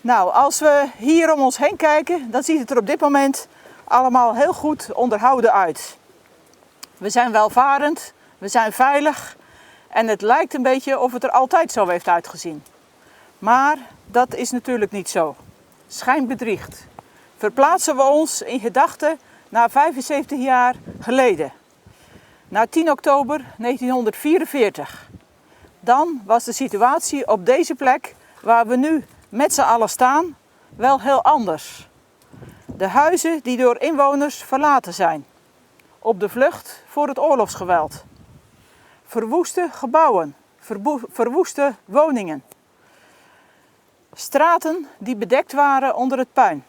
Nou, als we hier om ons heen kijken, dan ziet het er op dit moment allemaal heel goed onderhouden uit. We zijn welvarend, we zijn veilig en het lijkt een beetje of het er altijd zo heeft uitgezien. Maar dat is natuurlijk niet zo. Schijn bedriegt. Verplaatsen we ons in gedachten naar 75 jaar geleden. Naar 10 oktober 1944. Dan was de situatie op deze plek waar we nu met z'n allen staan wel heel anders. De huizen die door inwoners verlaten zijn. Op de vlucht voor het oorlogsgeweld. Verwoeste gebouwen, verwoeste woningen. Straten die bedekt waren onder het puin.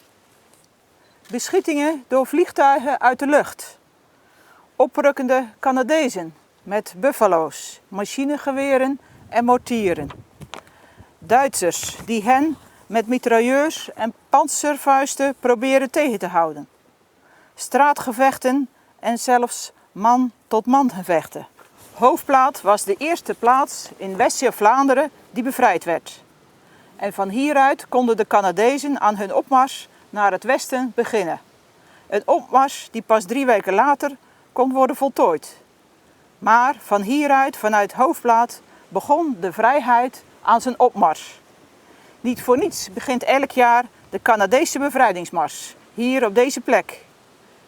Beschietingen door vliegtuigen uit de lucht. Oprukkende Canadezen met buffalo's, machinegeweren en mortieren. Duitsers die hen met mitrailleurs en pantservuisten proberen tegen te houden. Straatgevechten en zelfs man-tot-man gevechten. Hoofdplaat was de eerste plaats in West-Vlaanderen die bevrijd werd. En van hieruit konden de Canadezen aan hun opmars naar het westen beginnen. Een opmars die pas 3 weken later kon worden voltooid. Maar van hieruit, vanuit Hoofdplaat, begon de vrijheid aan zijn opmars. Niet voor niets begint elk jaar de Canadese bevrijdingsmars, hier op deze plek.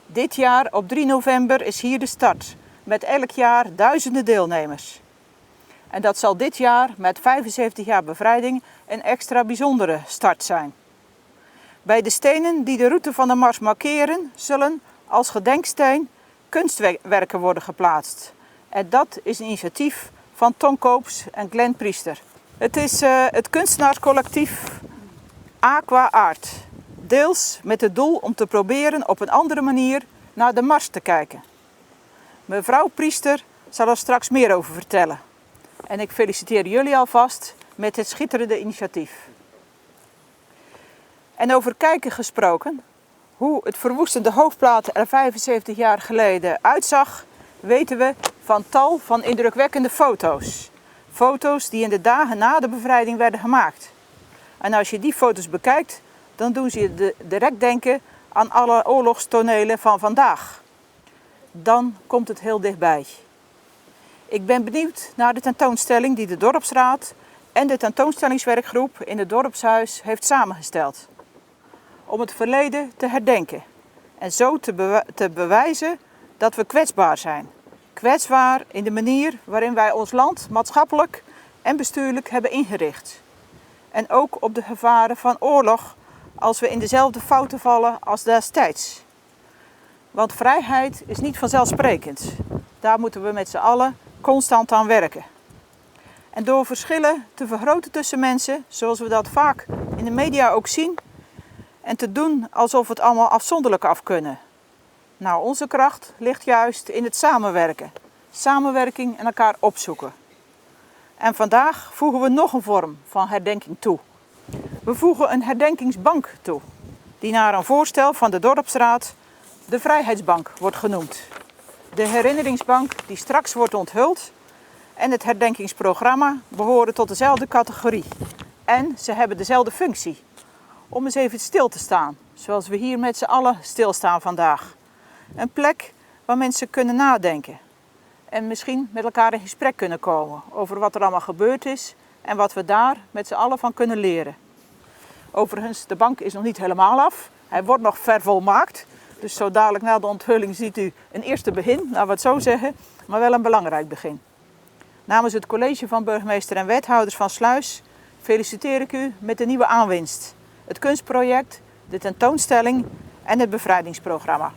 Dit jaar op 3 november is hier de start, met elk jaar duizenden deelnemers. En dat zal dit jaar met 75 jaar bevrijding een extra bijzondere start zijn. Bij de stenen die de route van de mars markeren, zullen als gedenksteen kunstwerken worden geplaatst. En dat is een initiatief van Ton Koops en Glenn Priester. Het is het kunstenaarscollectief Aqua Art. Deels met het doel om te proberen op een andere manier naar de mars te kijken. Mevrouw Priester zal er straks meer over vertellen. En ik feliciteer jullie alvast met dit schitterende initiatief. En over kijken gesproken, hoe het verwoestende Hoofdplaat er 75 jaar geleden uitzag, weten we van tal van indrukwekkende foto's. Foto's die in de dagen na de bevrijding werden gemaakt. En als je die foto's bekijkt, dan doen ze je direct denken aan alle oorlogstonelen van vandaag. Dan komt het heel dichtbij. Ik ben benieuwd naar de tentoonstelling die de dorpsraad en de tentoonstellingswerkgroep in het dorpshuis heeft samengesteld. Om het verleden te herdenken en zo te bewijzen dat we kwetsbaar zijn. Kwetsbaar in de manier waarin wij ons land maatschappelijk en bestuurlijk hebben ingericht. En ook op de gevaren van oorlog als we in dezelfde fouten vallen als destijds. Want vrijheid is niet vanzelfsprekend. Daar moeten we met z'n allen constant aan werken. En door verschillen te vergroten tussen mensen, zoals we dat vaak in de media ook zien, en te doen alsof we het allemaal afzonderlijk af kunnen. Nou, onze kracht ligt juist in het samenwerken. Samenwerking en elkaar opzoeken. En vandaag voegen we nog een vorm van herdenking toe. We voegen een herdenkingsbank toe, die naar een voorstel van de dorpsraad de Vrijheidsbank wordt genoemd. De herinneringsbank die straks wordt onthuld en het herdenkingsprogramma behoren tot dezelfde categorie. En ze hebben dezelfde functie. Om eens even stil te staan, zoals we hier met z'n allen stilstaan vandaag. Een plek waar mensen kunnen nadenken. En misschien met elkaar in gesprek kunnen komen over wat er allemaal gebeurd is en wat we daar met z'n allen van kunnen leren. Overigens, de bank is nog niet helemaal af. Hij wordt nog vervolmaakt. Dus zo dadelijk na de onthulling ziet u een eerste begin, laten we het zo zeggen, maar wel een belangrijk begin. Namens het college van burgemeester en wethouders van Sluis feliciteer ik u met de nieuwe aanwinst. Het kunstproject, de tentoonstelling en het bevrijdingsprogramma.